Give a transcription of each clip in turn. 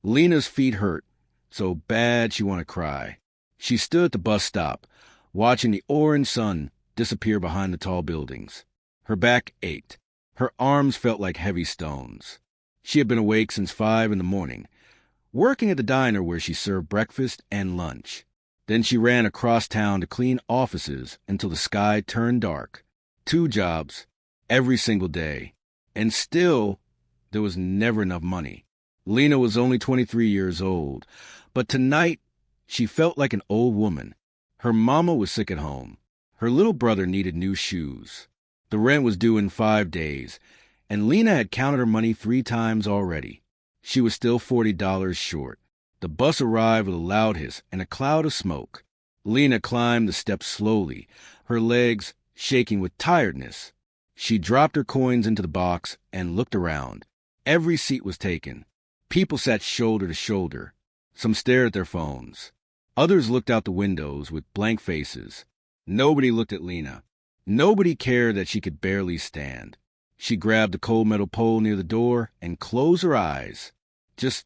Lena's feet hurt so bad she wanted to cry. She stood at the bus stop, watching the orange sun disappear behind the tall buildings. Her back ached. Her arms felt like heavy stones. She had been awake since 5 in the morning, working at the diner where she served breakfast and lunch. Then she ran across town to clean offices until the sky turned dark. 2 jobs, every single day. And still, there was never enough money. Lena was only 23 years old, but tonight she felt like an old woman. Her mama was sick at home. Her little brother needed new shoes. The rent was due in 5 days, and Lena had counted her money 3 times already. She was still $40 short. The bus arrived with a loud hiss and a cloud of smoke. Lena climbed the steps slowly, her legs shaking with tiredness. She dropped her coins into the box and looked around. Every seat was taken. People sat shoulder to shoulder. Some stared at their phones. Others looked out the windows with blank faces. Nobody looked at Lena. Nobody cared that she could barely stand. She grabbed the cold metal pole near the door and closed her eyes. Just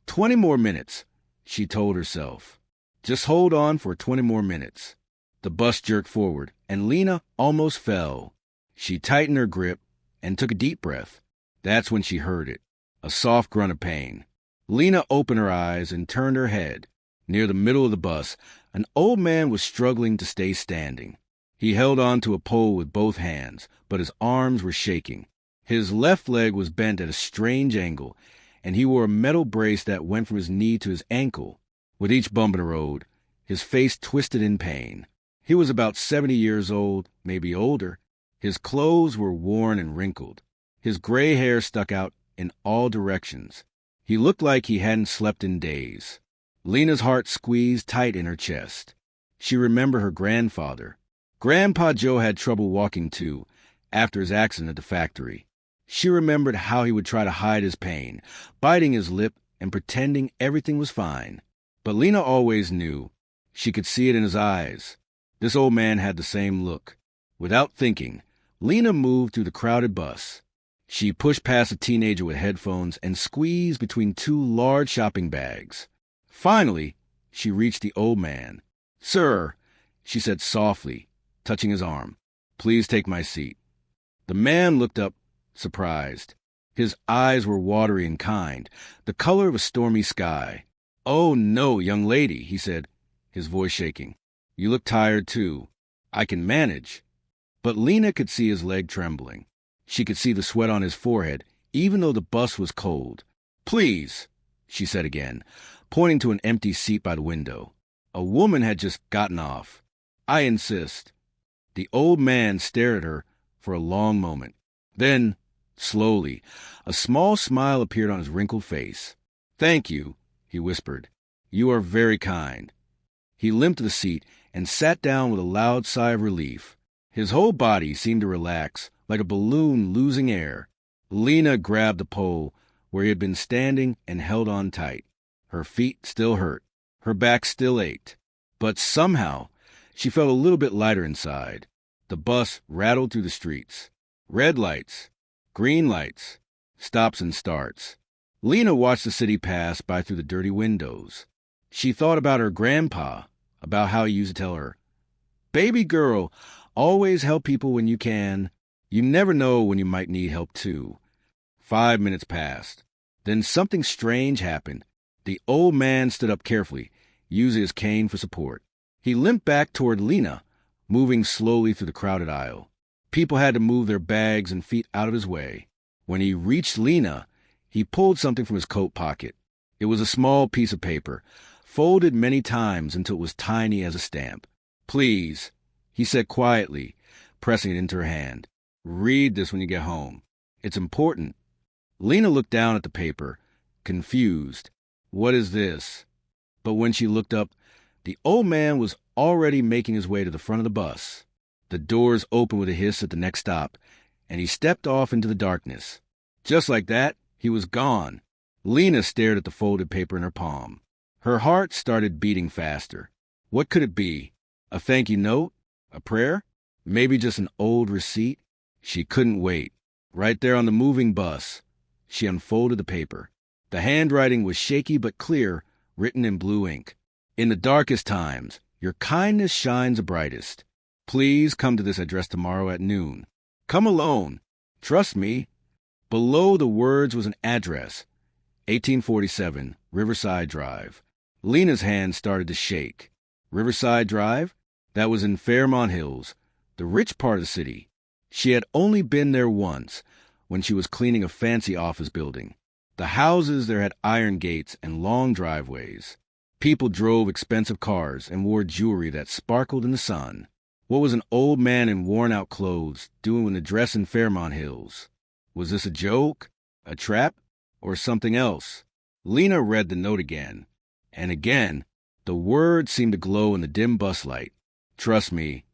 20 more minutes, she told herself. Just hold on for 20 more minutes. The bus jerked forward, and Lena almost fell. She tightened her grip and took a deep breath. That's when she heard it, a soft grunt of pain. Lena opened her eyes and turned her head. Near the middle of the bus, an old man was struggling to stay standing. He held on to a pole with both hands, but his arms were shaking. His left leg was bent at a strange angle, and he wore a metal brace that went from his knee to his ankle. With each bump in the road, his face twisted in pain. He was about 70 years old, maybe older. His clothes were worn and wrinkled. His gray hair stuck out in all directions. He looked like he hadn't slept in days. Lena's heart squeezed tight in her chest. She remembered her grandfather. Grandpa Joe had trouble walking too, after his accident at the factory. She remembered how he would try to hide his pain, biting his lip and pretending everything was fine. But Lena always knew. She could see it in his eyes. This old man had the same look. Without thinking, Lena moved through the crowded bus. She pushed past a teenager with headphones and squeezed between 2 large shopping bags. Finally, she reached the old man. "Sir," she said softly, touching his arm, "please take my seat." The man looked up, surprised. His eyes were watery and kind, the color of a stormy sky. "Oh, no, young lady," he said, his voice shaking. "You look tired, too. I can manage." But Lena could see his leg trembling. She could see the sweat on his forehead, even though the bus was cold. "Please," she said again, pointing to an empty seat by the window. A woman had just gotten off. "I insist." The old man stared at her for a long moment. Then, slowly, a small smile appeared on his wrinkled face. "Thank you," he whispered. "You are very kind." He limped to the seat and sat down with a loud sigh of relief. His whole body seemed to relax, like a balloon losing air. Lena grabbed the pole where he had been standing and held on tight. Her feet still hurt. Her back still ached. But somehow, she felt a little bit lighter inside. The bus rattled through the streets. Red lights, green lights, stops and starts. Lena watched the city pass by through the dirty windows. She thought about her grandpa, about how he used to tell her, "Baby girl, always help people when you can. You never know when you might need help too." 5 minutes passed. Then something strange happened. The old man stood up carefully, using his cane for support. He limped back toward Lena, moving slowly through the crowded aisle. People had to move their bags and feet out of his way. When he reached Lena, he pulled something from his coat pocket. It was a small piece of paper, folded many times until it was tiny as a stamp. "Please," he said quietly, pressing it into her hand. "Read this when you get home. It's important." Lena looked down at the paper, confused. "What is this?" But when she looked up, the old man was already making his way to the front of the bus. The doors opened with a hiss at the next stop, and he stepped off into the darkness. Just like that, he was gone. Lena stared at the folded paper in her palm. Her heart started beating faster. What could it be? A thank you note? A prayer? Maybe just an old receipt? She couldn't wait. Right there on the moving bus, she unfolded the paper. The handwriting was shaky but clear, written in blue ink. In the darkest times, your kindness shines brightest. Please come to this address tomorrow at noon. Come alone. Trust me. Below the words was an address, 1847, Riverside Drive. Lena's hand started to shake. Riverside Drive? That was in Fairmont Hills, the rich part of the city. She had only been there once, when she was cleaning a fancy office building. The houses there had iron gates and long driveways. People drove expensive cars and wore jewelry that sparkled in the sun. What was an old man in worn-out clothes doing with a dress in Fairmont Hills? Was this a joke, a trap, or something else? Lena read the note again, and again. The words seemed to glow in the dim bus light. Trust me.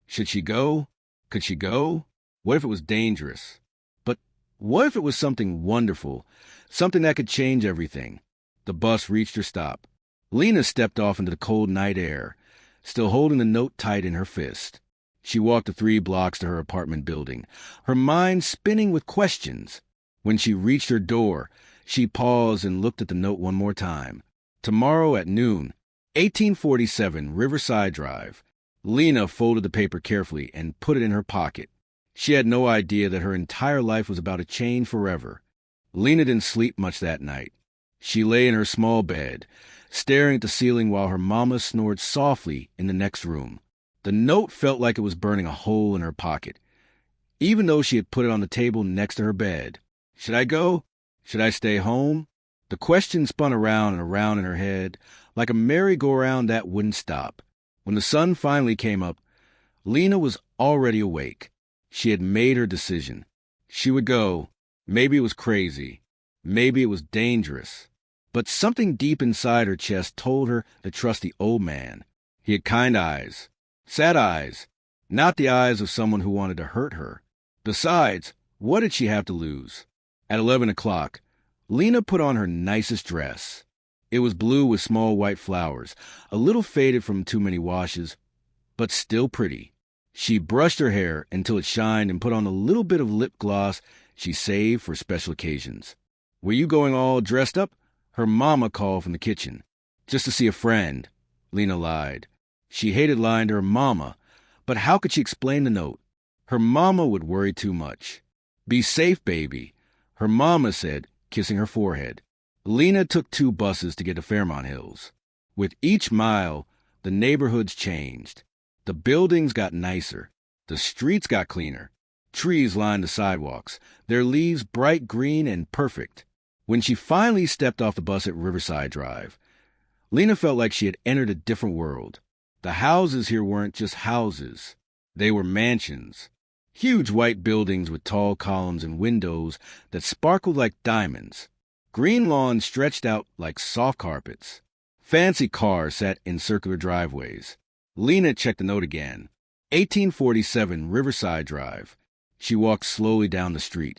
Should she go? Could she go? What if it was dangerous? But what if it was something wonderful, something that could change everything? The bus reached her stop. Lena stepped off into the cold night air, still holding the note tight in her fist. She walked the 3 blocks to her apartment building, her mind spinning with questions. When she reached her door, she paused and looked at the note one more time. Tomorrow at noon, 1847 Riverside Drive. Lena folded the paper carefully and put it in her pocket. She had no idea that her entire life was about to change forever. Lena didn't sleep much that night. She lay in her small bed, staring at the ceiling while her mama snored softly in the next room. The note felt like it was burning a hole in her pocket, even though she had put it on the table next to her bed. Should I go? Should I stay home? The question spun around and around in her head, like a merry-go-round that wouldn't stop. When the sun finally came up, Lena was already awake. She had made her decision. She would go. Maybe it was crazy. Maybe it was dangerous. But something deep inside her chest told her to trust the old man. He had kind eyes. Sad eyes, not the eyes of someone who wanted to hurt her. Besides, what did she have to lose? At 11 o'clock, Lena put on her nicest dress. It was blue with small white flowers, a little faded from too many washes, but still pretty. She brushed her hair until it shined and put on a little bit of lip gloss she saved for special occasions. Were you going all dressed up? Her mama called from the kitchen. Just to see a friend, Lena lied. She hated lying to her mama, but how could she explain the note? Her mama would worry too much. Be safe, baby, her mama said, kissing her forehead. Lena took 2 buses to get to Fairmont Hills. With each mile, the neighborhoods changed. The buildings got nicer. The streets got cleaner. Trees lined the sidewalks, their leaves bright green and perfect. When she finally stepped off the bus at Riverside Drive, Lena felt like she had entered a different world. The houses here weren't just houses. They were mansions. Huge white buildings with tall columns and windows that sparkled like diamonds. Green lawns stretched out like soft carpets. Fancy cars sat in circular driveways. Lena checked the note again. 1847 Riverside Drive. She walked slowly down the street,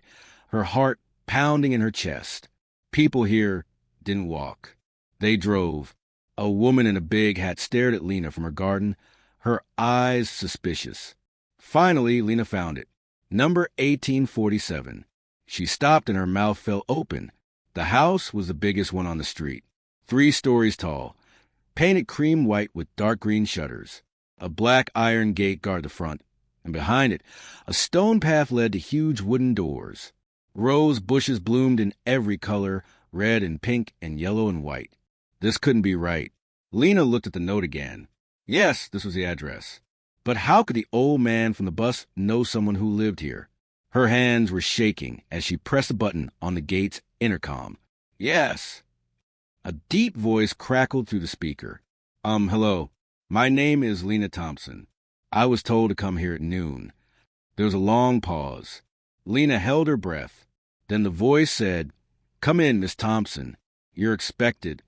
her heart pounding in her chest. People here didn't walk. They drove. A woman in a big hat stared at Lena from her garden, her eyes suspicious. Finally, Lena found it. Number 1847. She stopped and her mouth fell open. The house was the biggest one on the street, 3 stories tall, painted cream white with dark green shutters. A black iron gate guarded the front, and behind it, a stone path led to huge wooden doors. Rose bushes bloomed in every color, red and pink and yellow and white. This couldn't be right. Lena looked at the note again. Yes, this was the address. But how could the old man from the bus know someone who lived here? Her hands were shaking as she pressed a button on the gate's intercom. Yes. A deep voice crackled through the speaker. Hello. My name is Lena Thompson. I was told to come here at noon. There was a long pause. Lena held her breath. Then the voice said, Come in, Miss Thompson. You're expected.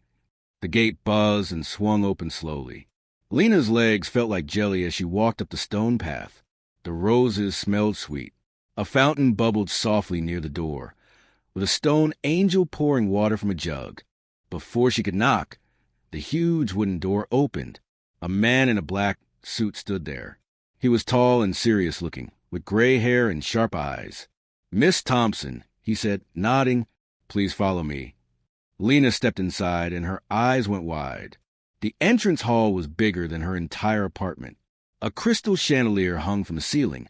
The gate buzzed and swung open slowly. Lena's legs felt like jelly as she walked up the stone path. The roses smelled sweet. A fountain bubbled softly near the door, with a stone angel pouring water from a jug. Before she could knock, the huge wooden door opened. A man in a black suit stood there. He was tall and serious looking, with gray hair and sharp eyes. Miss Thompson, he said, nodding, please follow me. Lena stepped inside, and her eyes went wide. The entrance hall was bigger than her entire apartment. A crystal chandelier hung from the ceiling,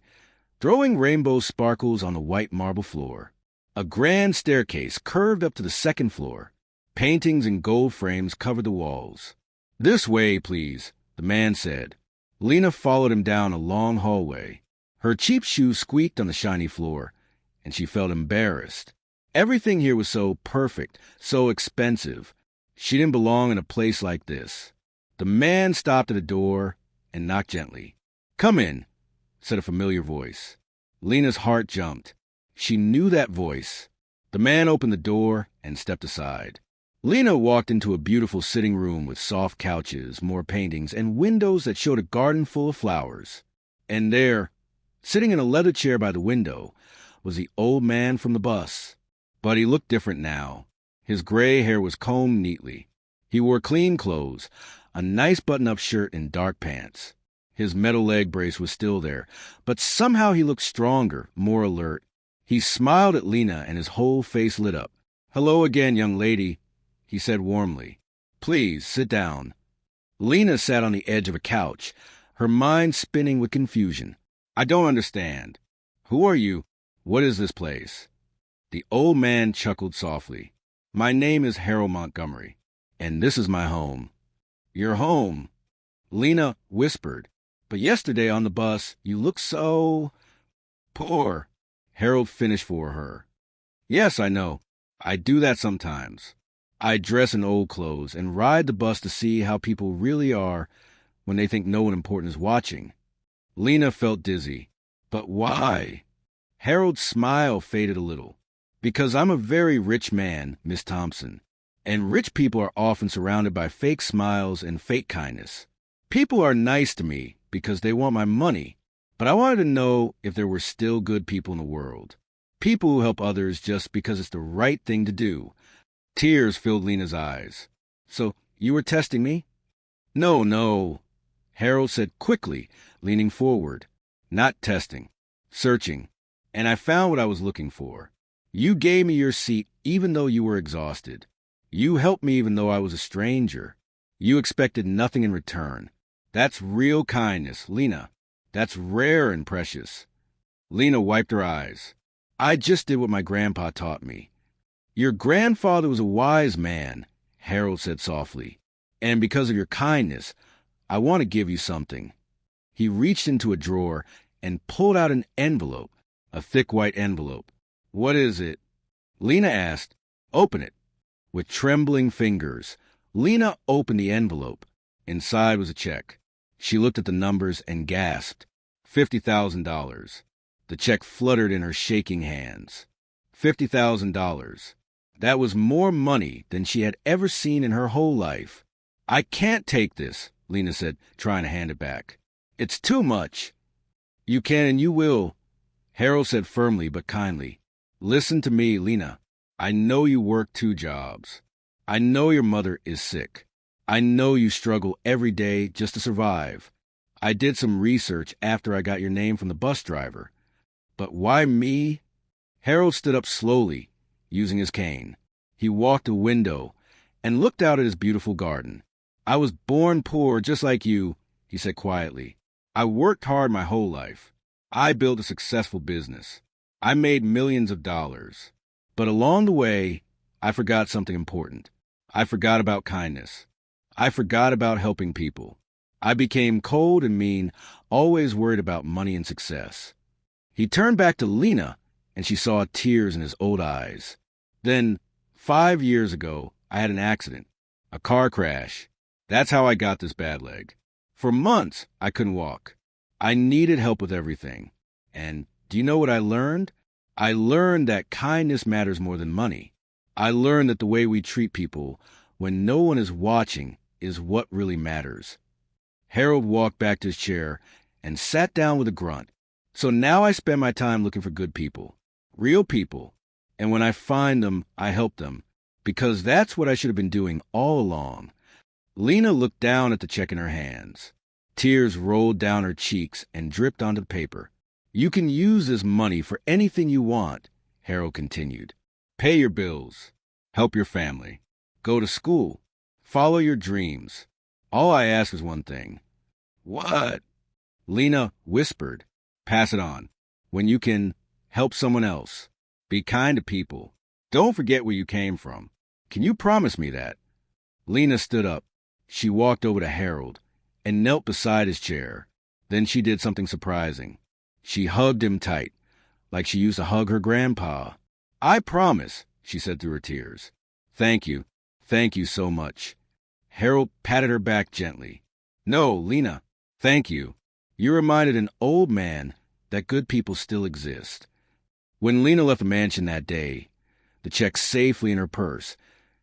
throwing rainbow sparkles on the white marble floor. A grand staircase curved up to the second floor. Paintings and gold frames covered the walls. "This way, please," the man said. Lena followed him down a long hallway. Her cheap shoes squeaked on the shiny floor, and she felt embarrassed. Everything here was so perfect, so expensive. She didn't belong in a place like this. The man stopped at a door and knocked gently. "Come in," said a familiar voice. Lena's heart jumped. She knew that voice. The man opened the door and stepped aside. Lena walked into a beautiful sitting room with soft couches, more paintings, and windows that showed a garden full of flowers. And there, sitting in a leather chair by the window, was the old man from the bus. But he looked different now. His gray hair was combed neatly. He wore clean clothes, a nice button-up shirt and dark pants. His metal leg brace was still there, but somehow he looked stronger, more alert. He smiled at Lena, and his whole face lit up. "Hello again, young lady," he said warmly. "Please, sit down." Lena sat on the edge of a couch, her mind spinning with confusion. "I don't understand. Who are you? What is this place?" The old man chuckled softly. "My name is Harold Montgomery, and this is my home." "Your home?" Lena whispered. "But yesterday on the bus, you looked so poor." Harold finished for her. "Yes, I know. I do that sometimes. I dress in old clothes and ride the bus to see how people really are when they think no one important is watching." Lena felt dizzy. "But why?" Harold's smile faded a little. "Because I'm a very rich man, Miss Thompson, and rich people are often surrounded by fake smiles and fake kindness. People are nice to me because they want my money, but I wanted to know if there were still good people in the world. People who help others just because it's the right thing to do." Tears filled Lena's eyes. "So you were testing me?" "No, no," Harold said quickly, leaning forward. "Not testing. Searching. And I found what I was looking for. You gave me your seat even though you were exhausted. You helped me even though I was a stranger. You expected nothing in return. That's real kindness, Lena. That's rare and precious." Lena wiped her eyes. "I just did what my grandpa taught me." "Your grandfather was a wise man," Harold said softly. "And because of your kindness, I want to give you something." He reached into a drawer and pulled out an envelope, a thick white envelope. "What is it?" Lena asked. "Open it." With trembling fingers, Lena opened the envelope. Inside was a check. She looked at the numbers and gasped. $50,000. The check fluttered in her shaking hands. $50,000. That was more money than she had ever seen in her whole life. "I can't take this," Lena said, trying to hand it back. "It's too much." "You can and you will," Harold said firmly but kindly. "Listen to me, Lena. I know you work 2 jobs. I know your mother is sick. I know you struggle every day just to survive. I did some research after I got your name from the bus driver. But why me?" Harold stood up slowly, using his cane. He walked to a window and looked out at his beautiful garden. "I was born poor just like you," he said quietly. "I worked hard my whole life. I built a successful business. I made millions of dollars. But along the way, I forgot something important. I forgot about kindness. I forgot about helping people. I became cold and mean, always worried about money and success." He turned back to Lena, and she saw tears in his old eyes. "Then, 5 years ago, I had an accident. A car crash. That's how I got this bad leg. For months, I couldn't walk. I needed help with everything. And do you know what I learned? I learned that kindness matters more than money. I learned that the way we treat people when no one is watching is what really matters." Harold walked back to his chair and sat down with a grunt. "So now I spend my time looking for good people, real people, and when I find them, I help them, because that's what I should have been doing all along." Lena looked down at the check in her hands. Tears rolled down her cheeks and dripped onto the paper. "You can use this money for anything you want," Harold continued. "Pay your bills. Help your family. Go to school. Follow your dreams. All I ask is one thing. What? Lena whispered. Pass it on. When you can, help someone else. Be kind to people. Don't forget where you came from. Can you promise me that? Lena stood up. She walked over to Harold and knelt beside his chair. Then she did something surprising. She hugged him tight, like she used to hug her grandpa. I promise, she said through her tears. Thank you. Thank you so much. Harold patted her back gently. No, Lena, thank you. You reminded an old man that good people still exist. When Lena left the mansion that day, the check safely in her purse,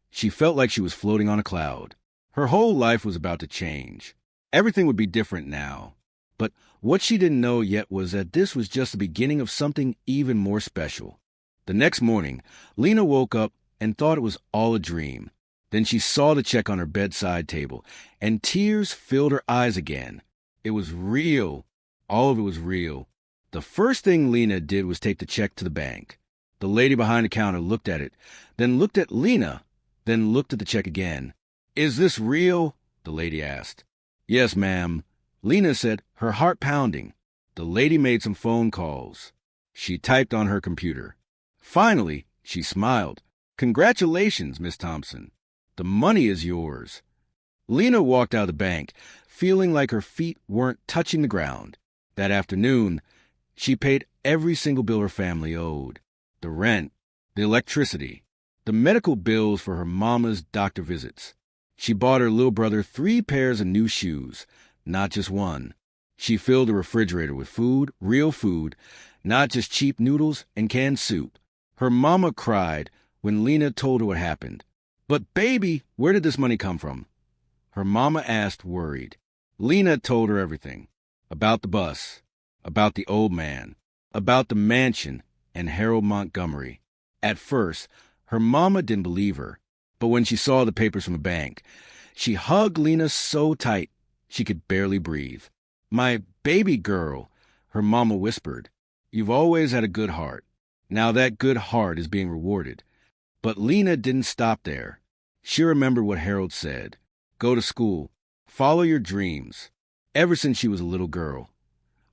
she felt like she was floating on a cloud. Her whole life was about to change. Everything would be different now. But what she didn't know yet was that this was just the beginning of something even more special. The next morning, Lena woke up and thought it was all a dream. Then she saw the check on her bedside table, and tears filled her eyes again. It was real. All of it was real. The first thing Lena did was take the check to the bank. The lady behind the counter looked at it, then looked at Lena, then looked at the check again. Is this real? The lady asked. Yes, ma'am. Lena said, her heart pounding. The lady made some phone calls. She typed on her computer. Finally, she smiled. Congratulations, Miss Thompson. The money is yours. Lena walked out of the bank, feeling like her feet weren't touching the ground. That afternoon, she paid every single bill her family owed. The rent, the electricity, the medical bills for her mama's doctor visits. She bought her little brother 3 pairs of new shoes, not just one. She filled the refrigerator with food, real food, not just cheap noodles and canned soup. Her mama cried when Lena told her what happened. But baby, where did this money come from? Her mama asked, worried. Lena told her everything. About the bus, about the old man, about the mansion and Harold Montgomery. At first, her mama didn't believe her. But when she saw the papers from the bank, she hugged Lena so tight she could barely breathe. My baby girl, her mama whispered. You've always had a good heart. Now that good heart is being rewarded. But Lena didn't stop there. She remembered what Harold said. Go to school. Follow your dreams. Ever since she was a little girl,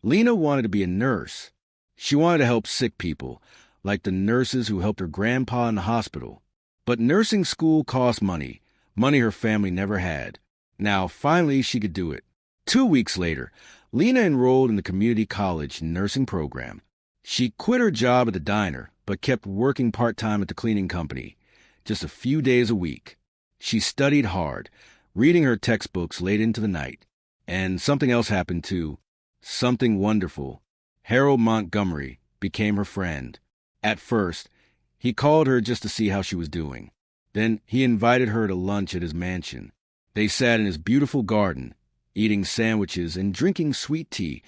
Lena wanted to be a nurse. She wanted to help sick people, like the nurses who helped her grandpa in the hospital. But nursing school cost money her family never had. Now, finally, she could do it. 2 weeks later, Lena enrolled in the community college nursing program. She quit her job at the diner, but kept working part-time at the cleaning company, just a few days a week. She studied hard, reading her textbooks late into the night. And something else happened too. Something wonderful. Harold Montgomery became her friend. At first, he called her just to see how she was doing. Then he invited her to lunch at his mansion. They sat in his beautiful garden, eating sandwiches and drinking sweet tea,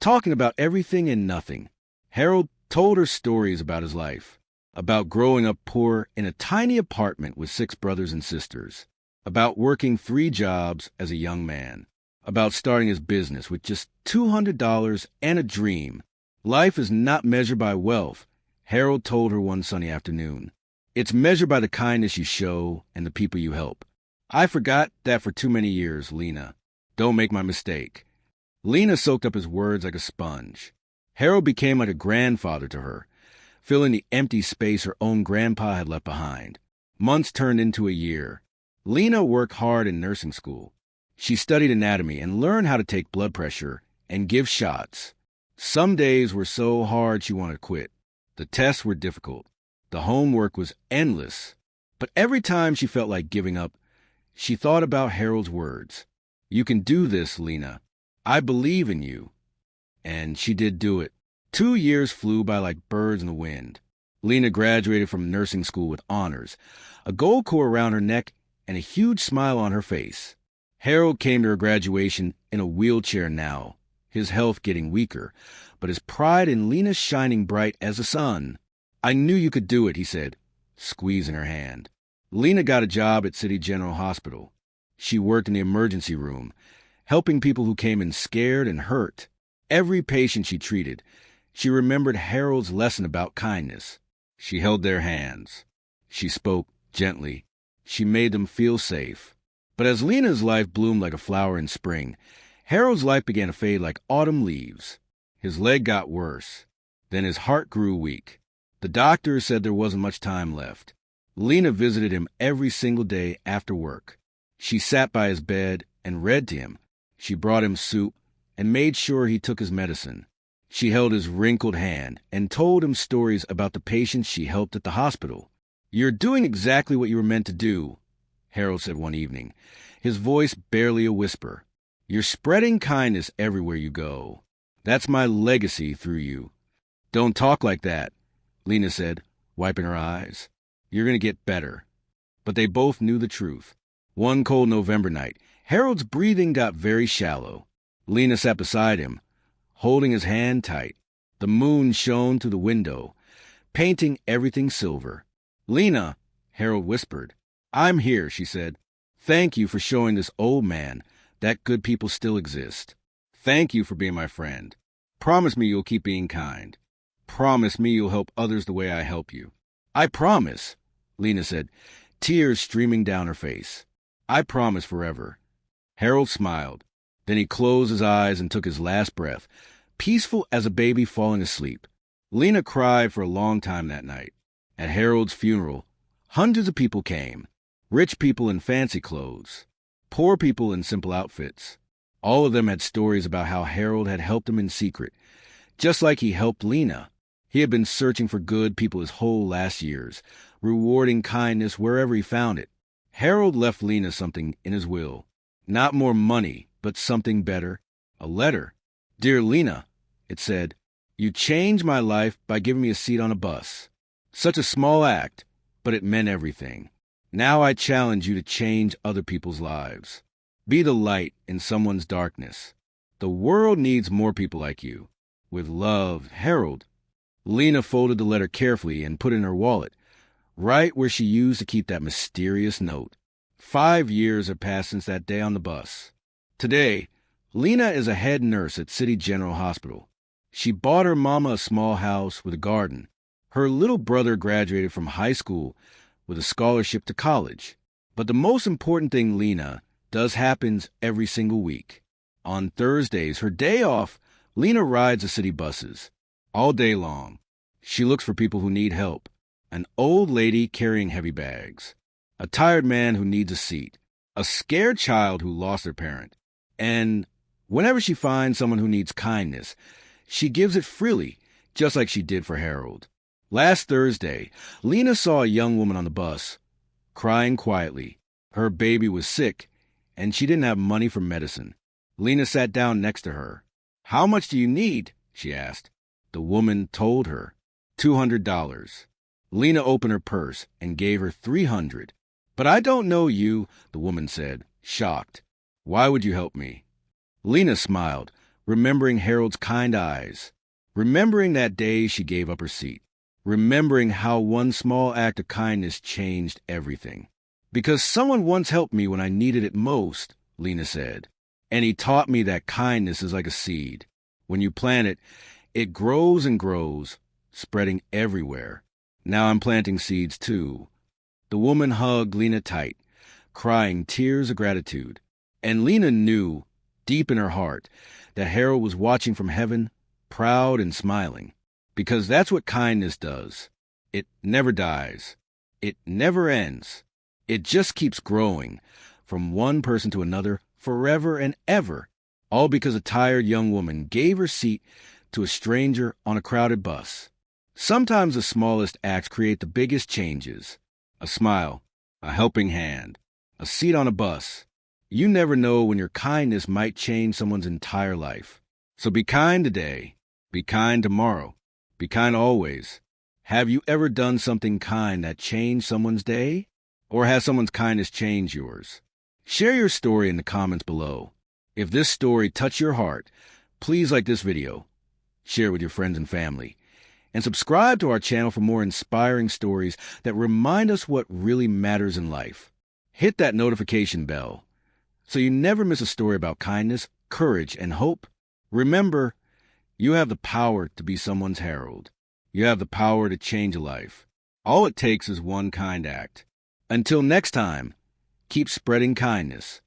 talking about everything and nothing. Harold told her stories about his life, about growing up poor in a tiny apartment with 6 brothers and sisters, about working 3 jobs as a young man, about starting his business with just $200 and a dream. Life is not measured by wealth, Harold told her one sunny afternoon. It's measured by the kindness you show and the people you help. I forgot that for too many years, Lena. Don't make my mistake. Lena soaked up his words like a sponge. Harold became like a grandfather to her, filling the empty space her own grandpa had left behind. Months turned into a year. Lena worked hard in nursing school. She studied anatomy and learned how to take blood pressure and give shots. Some days were so hard she wanted to quit. The tests were difficult. The homework was endless. But every time she felt like giving up, she thought about Harold's words. You can do this, Lena. I believe in you. And she did do it. 2 years flew by like birds in the wind. Lena graduated from nursing school with honors, a gold cord around her neck, and a huge smile on her face. Harold came to her graduation in a wheelchair now, his health getting weaker, but his pride in Lena shining bright as the sun. I knew you could do it, he said, squeezing her hand. Lena got a job at City General Hospital. She worked in the emergency room, helping people who came in scared and hurt. Every patient she treated, she remembered Harold's lesson about kindness. She held their hands. She spoke gently. She made them feel safe. But as Lena's life bloomed like a flower in spring, Harold's life began to fade like autumn leaves. His leg got worse. Then his heart grew weak. The doctor said there wasn't much time left. Lena visited him every single day after work. She sat by his bed and read to him. She brought him soup and made sure he took his medicine. She held his wrinkled hand and told him stories about the patients she helped at the hospital. "You're doing exactly what you were meant to do," Harold said one evening, his voice barely a whisper. "You're spreading kindness everywhere you go. That's my legacy through you." "Don't talk like that," Lena said, wiping her eyes. "You're going to get better." But they both knew the truth. One cold November night, Harold's breathing got very shallow. Lena sat beside him, holding his hand tight. The moon shone through the window, painting everything silver. "Lena," Harold whispered. "I'm here," she said. "Thank you for showing this old man that good people still exist. Thank you for being my friend. Promise me you'll keep being kind. Promise me you'll help others the way I help you." "I promise," Lena said, tears streaming down her face. "I promise forever." Harold smiled. Then he closed his eyes and took his last breath, peaceful as a baby falling asleep. Lena cried for a long time that night. At Harold's funeral, hundreds of people came. Rich people in fancy clothes, poor people in simple outfits. All of them had stories about how Harold had helped them in secret, just like he helped Lena. He had been searching for good people his whole last years, rewarding kindness wherever he found it. Harold left Lena something in his will. Not more money, but something better. A letter. "Dear Lena," it said, "you changed my life by giving me a seat on a bus. Such a small act, but it meant everything. Now I challenge you to change other people's lives. Be the light in someone's darkness. The world needs more people like you. With love, Harold." Lena folded the letter carefully and put it in her wallet, right where she used to keep that mysterious note. 5 years have passed since that day on the bus. Today, Lena is a head nurse at City General Hospital. She bought her mama a small house with a garden. Her little brother graduated from high school with a scholarship to college. But the most important thing Lena does happens every single week. On Thursdays, her day off, Lena rides the city buses. All day long, she looks for people who need help. An old lady carrying heavy bags. A tired man who needs a seat. A scared child who lost their parent. And whenever she finds someone who needs kindness, she gives it freely, just like she did for Harold. Last Thursday, Lena saw a young woman on the bus, crying quietly. Her baby was sick, and she didn't have money for medicine. Lena sat down next to her. "How much do you need?" she asked. The woman told her. $200. Lena opened her purse and gave her $300. "But I don't know you," the woman said, shocked. "Why would you help me?" Lena smiled, remembering Harold's kind eyes, remembering that day she gave up her seat, remembering how one small act of kindness changed everything. "Because someone once helped me when I needed it most," Lena said. "And he taught me that kindness is like a seed. When you plant it, it grows and grows, spreading everywhere. Now I'm planting seeds too." The woman hugged Lena tight, crying tears of gratitude. And Lena knew, deep in her heart, that Harold was watching from heaven, proud and smiling. Because that's what kindness does. It never dies. It never ends. It just keeps growing, from one person to another, forever and ever. All because a tired young woman gave her seat to a stranger on a crowded bus. Sometimes the smallest acts create the biggest changes. A smile, a helping hand, a seat on a bus. You never know when your kindness might change someone's entire life. So be kind today. Be kind tomorrow. Be kind always. Have you ever done something kind that changed someone's day? Or has someone's kindness changed yours? Share your story in the comments below. If this story touched your heart, please like this video, share it with your friends and family, and subscribe to our channel for more inspiring stories that remind us what really matters in life. Hit that notification bell so you never miss a story about kindness, courage, and hope. Remember, you have the power to be someone's Harold. You have the power to change a life. All it takes is one kind act. Until next time, keep spreading kindness.